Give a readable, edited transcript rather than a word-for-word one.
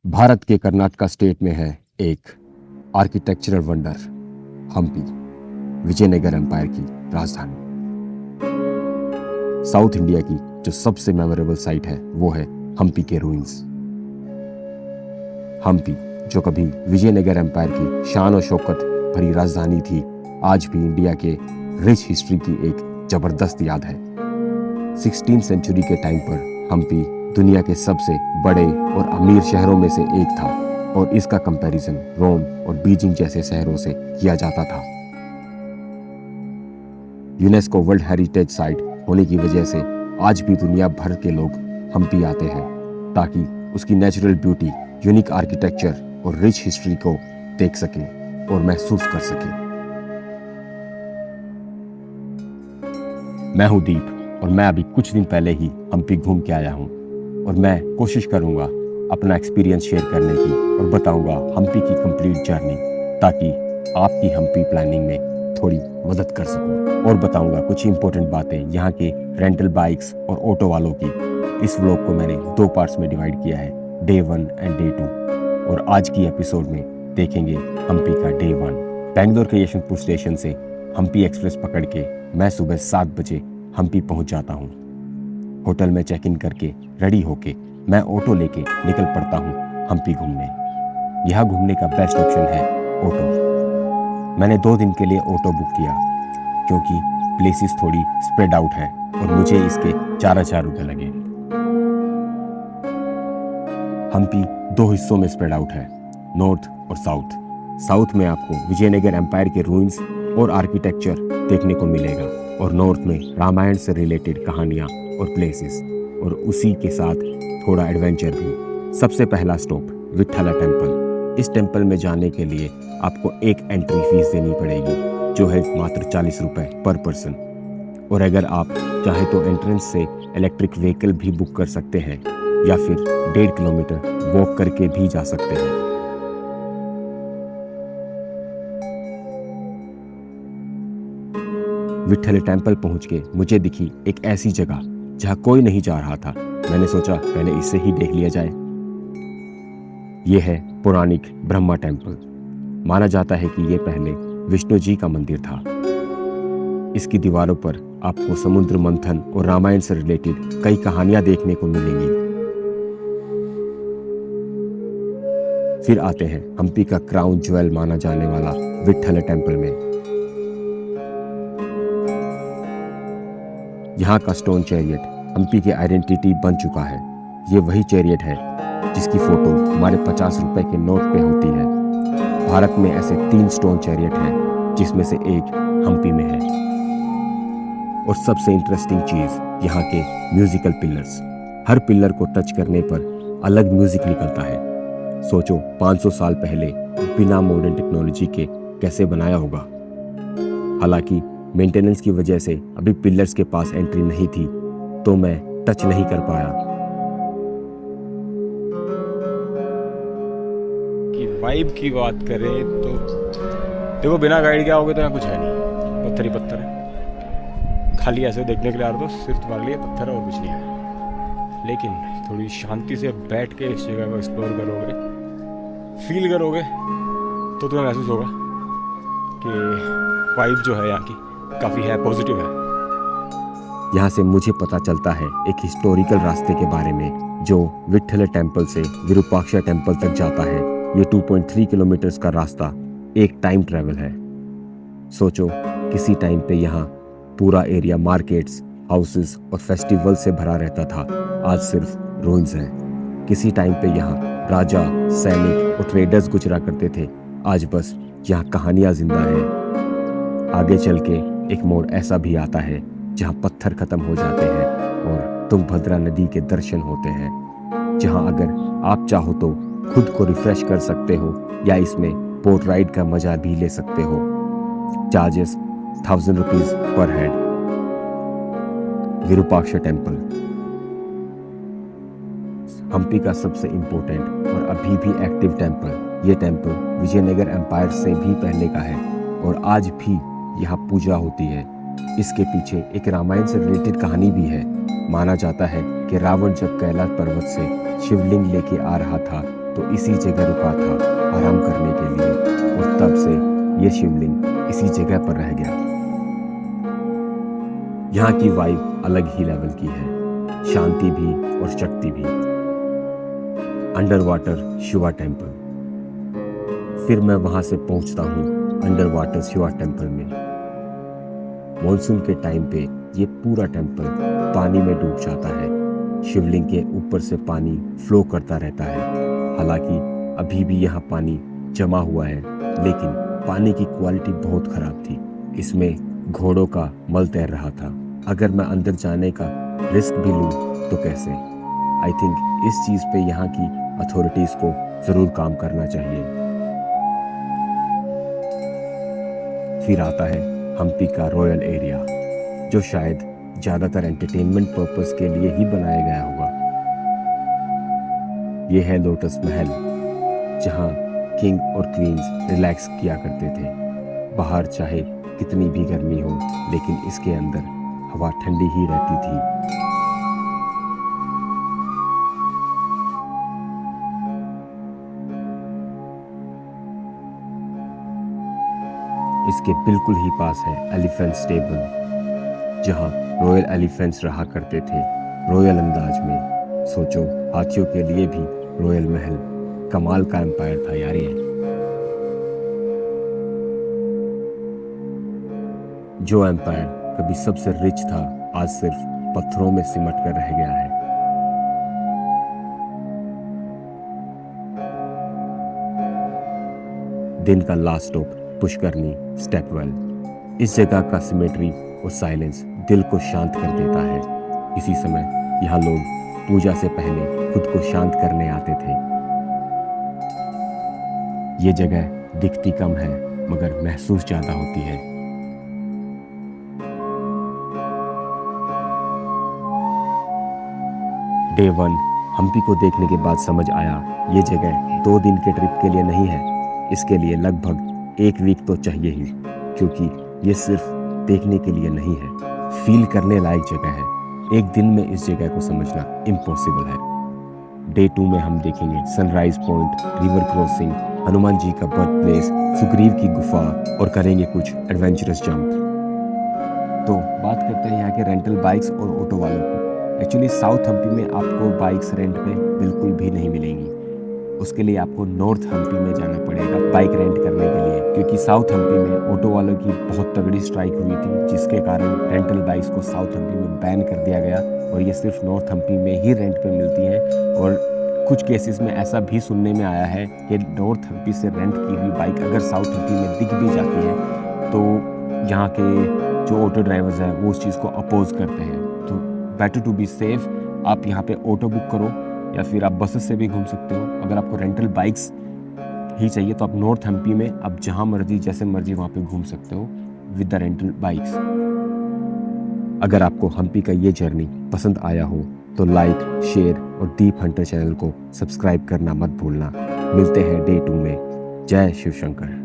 भारत के कर्नाटका स्टेट में है एक architectural wonder Hampi, Vijayanagar empire की राजधानी। साउथ इंडिया की जो सबसे मेमोरेबल साइट है वो है हम्पी के रूइंस। हम्पी जो कभी विजयनगर एम्पायर की शान और शौकत भरी राजधानी थी, आज भी इंडिया के रिच हिस्ट्री की एक जबरदस्त याद है। 16वीं सेंचुरी के टाइम पर हम्पी दुनिया के सबसे बड़े और अमीर शहरों में से एक था और इसका कंपैरिजन रोम और बीजिंग जैसे शहरों से किया जाता था। यूनेस्को वर्ल्ड हेरिटेज साइट होने की वजह से आज भी दुनिया भर के लोग हम्पी आते हैं ताकि उसकी नेचुरल ब्यूटी, यूनिक आर्किटेक्चर और रिच हिस्ट्री को देख सकें और महसूस कर सकें। मैं हूं दीप और मैं अभी कुछ दिन पहले ही हम्पी घूम के आया हूं और मैं कोशिश करूंगा अपना एक्सपीरियंस शेयर करने की और बताऊंगा हम्पी की कंप्लीट जर्नी, ताकि आपकी हम्पी प्लानिंग में थोड़ी मदद कर सकूं और बताऊंगा कुछ इंपॉर्टेंट बातें यहाँ के रेंटल बाइक्स और ऑटो वालों की। इस व्लॉग को मैंने 2 पार्ट्स में डिवाइड किया है, डे 1 एंड डे 2, और आज की एपिसोड में देखेंगे हम्पी का डे 1। बेंगलोर के यशवंतपुर स्टेशन से हम्पी एक्सप्रेस पकड़ के मैं सुबह 7 बजे हम्पी पहुंच जाता हूं। होटल में चेक इन करके रेडी होके मैं ऑटो लेके निकल पड़ता हूँ हम्पी घूमने। यहाँ घूमने का बेस्ट ऑप्शन है ऑटो। मैंने 2 दिन के लिए ऑटो बुक किया क्योंकि प्लेसेस थोड़ी स्प्रेड आउट है और मुझे इसके 4,000 रुपये लगे। हम्पी 2 हिस्सों में स्प्रेड आउट है, नॉर्थ और साउथ। साउथ में आपको विजयनगर एम्पायर के रूइंस और आर्किटेक्चर देखने को मिलेगा और नॉर्थ में रामायण से रिलेटेड कहानियाँ और प्लेसेस और उसी के साथ थोड़ा एडवेंचर भी। सबसे पहला स्टॉप विट्ठला टेम्पल। इस टेम्पल में जाने के लिए आपको एक एंट्री फीस देनी पड़ेगी जो है मात्र 40 रुपये पर पर्सन, और अगर आप चाहे तो एंट्रेंस से इलेक्ट्रिक व्हीकल भी बुक कर सकते हैं या फिर 1.5 किलोमीटर वॉक करके भी जा सकते हैं। विट्ठल टेम्पल पहुंच के मुझे दिखी एक ऐसी जगह जहां कोई नहीं जा रहा था। मैंने सोचा पहले इसे ही देख लिया जाए। यह है पौराणिक ब्रह्मा टेम्पल। माना जाता है कि यह पहले विष्णु जी का मंदिर था। इसकी दीवारों पर आपको समुद्र मंथन और रामायण से रिलेटेड कई कहानियां देखने को मिलेंगी। फिर आते हैं हम्पी का क्राउन ज्वेल माना जाने वाला विट्ठल टेम्पल में। यहाँ का स्टोन चैरियट हम्पी की आइडेंटिटी बन चुका है। ये वही चैरियट है जिसकी फोटो हमारे 50 रुपए के नोट पे होती है। भारत में ऐसे 3 स्टोन चैरियट हैं जिसमें से एक हम्पी में है। और सबसे इंटरेस्टिंग चीज यहाँ के म्यूजिकल पिलर्स। हर पिलर को टच करने पर अलग म्यूजिक निकलता है। सोचो 500 साल पहले बिना मॉडर्न टेक्नोलॉजी के कैसे बनाया होगा। हालांकि मेंटेनेंस की वजह से अभी पिलर्स के पास एंट्री नहीं थी तो मैं टच नहीं कर पाया। कि वाइब की बात करें तो देखो, बिना गाइड के आओगे तो यहाँ कुछ है नहीं, पत्थर ही पत्थर है। खाली ऐसे देखने के लिए आ रहे तो सिर्फ तुम्हारे लिए पत्थर है और कुछ नहीं है। लेकिन थोड़ी शांति से बैठ के इस जगह को एक्सप्लोर करोगे, फील करोगे, तो तुम्हें महसूस होगा कि वाइब जो है यहाँ की काफ़ी है, पॉजिटिव है। यहाँ से मुझे पता चलता है एक हिस्टोरिकल रास्ते के बारे में जो विट्ठल टेम्पल से विरूपाक्षा टेम्पल तक जाता है। ये 2.3 किलोमीटर्स का रास्ता एक टाइम ट्रैवल है। सोचो किसी टाइम पे यहाँ पूरा एरिया मार्केट्स, हाउसेस और फेस्टिवल से भरा रहता था, आज सिर्फ रूइंस हैं। किसी टाइम पे यहाँ राजा, सैनिक और ट्रेडर्स गुजरा करते थे, आज बस यहाँ कहानियाँ जिंदा है। आगे चल के एक मोड़ ऐसा भी आता है जहाँ पत्थर खत्म हो जाते हैं और तुंगभद्रा नदी के दर्शन होते हैं, जहाँ अगर आप चाहो तो खुद को रिफ्रेश कर सकते हो या इसमें बोट राइड का मजा भी ले सकते हो। Charges 1000 rupees per head. Virupaksha temple Hampi का सबसे इम्पोर्टेंट और अभी भी एक्टिव टेम्पल। ये टेम्पल विजयनगर एम्पायर से भी पहले का है और आज भी यहाँ पूजा होती है। इसके पीछे एक रामायण से रिलेटेड कहानी भी है। माना जाता है कि रावण जब कैलाश पर्वत से शिवलिंग लेके आ रहा था तो इसी जगह रुका था आराम करने के लिए, और तब से ये शिवलिंग इसी जगह पर रह गया। यहाँ की वाइब अलग ही लेवल की है, शांति भी और शक्ति भी। Under water Shiva temple. फिर मैं वहां से पहुंचता हूँ अंडर वाटर शिवा टेम्पल में। मॉनसून के टाइम पे ये पूरा टेम्पल पानी में डूब जाता है। शिवलिंग के ऊपर से पानी फ्लो करता रहता है। हालांकि अभी भी यहाँ पानी जमा हुआ है, लेकिन पानी की क्वालिटी बहुत खराब थी। इसमें घोड़ों का मल तैर रहा था। अगर मैं अंदर जाने का रिस्क भी लूँ तो कैसे? आई थिंक इस चीज़ पे यहाँ की अथॉरिटीज़ को ज़रूर काम करना चाहिए। फिर आता है हम्पी का रॉयल एरिया, जो शायद ज़्यादातर एंटरटेनमेंट पर्पस के लिए ही बनाया गया होगा। ये है लोटस महल, जहाँ किंग और क्वींस रिलैक्स किया करते थे। बाहर चाहे कितनी भी गर्मी हो, लेकिन इसके अंदर हवा ठंडी ही रहती थी। इसके बिल्कुल ही पास है एलिफेंट स्टेबल, जहाँ रॉयल एलिफेंट्स रहा करते थे रॉयल अंदाज में। सोचो, हाथियों के लिए भी रॉयल महल, कमाल का एम्पायर था यार ये। जो एम्पायर कभी सबसे रिच था, आज सिर्फ पत्थरों में सिमट कर रह गया है। दिन का लास्ट स्टॉप पुष्करनी स्टेपवेल। इस जगह का सिमेट्री और साइलेंस दिल को शांत कर देता है। इसी समय यहाँ लोग पूजा से पहले खुद को शांत करने आते थे। ये जगह दिखती कम है, मगर महसूस ज्यादा होती है। डे 1 हम्पी को देखने के बाद समझ आया, ये जगह 2 दिन के ट्रिप के लिए नहीं है। इसके लिए लगभग 1 वीक तो चाहिए ही, क्योंकि ये सिर्फ देखने के लिए नहीं है, फील करने लायक जगह है। 1 दिन में इस जगह को समझना इम्पॉसिबल है। डे 2 में हम देखेंगे sunrise point, river crossing, Hanuman ji का बर्थ प्लेस, सुग्रीव की गुफा, और करेंगे कुछ एडवेंचरस जंप। तो बात करते हैं यहाँ के रेंटल बाइक्स और ऑटो वालों की। एक्चुअली साउथ हम्पी में आपको बाइक्स रेंट पे बिल्कुल भी नहीं मिलेंगी। उसके लिए आपको नॉर्थ हम्पी में जाना पड़ेगा बाइक रेंट करने के लिए, क्योंकि साउथ हम्पी में ऑटो वालों की बहुत तगड़ी स्ट्राइक हुई थी, जिसके कारण रेंटल बाइक्स को साउथ हम्पी में बैन कर दिया गया और ये सिर्फ नॉर्थ हम्पी में ही रेंट पे मिलती हैं। और कुछ केसेस में ऐसा भी सुनने में आया है कि नॉर्थ हम्पी से रेंट की हुई बाइक अगर साउथ हम्पी में दिख भी जाती है, तो यहाँ के जो ऑटो ड्राइवर्स हैं वो उस चीज़ को अपोज करते हैं। तो बेटर टू बी सेफ, आप यहाँ पे ऑटो बुक करो, या फिर आप बसेस से भी घूम सकते हो। अगर आपको रेंटल बाइक्स ही चाहिए तो आप नॉर्थ हम्पी में आप जहाँ मर्जी जैसे मर्जी वहाँ पे घूम सकते हो विद द रेंटल बाइक्स। अगर आपको हम्पी का ये जर्नी पसंद आया हो तो लाइक, शेयर और डीप हंटर चैनल को सब्सक्राइब करना मत भूलना। मिलते हैं डे 2 में। जय शिव शंकर।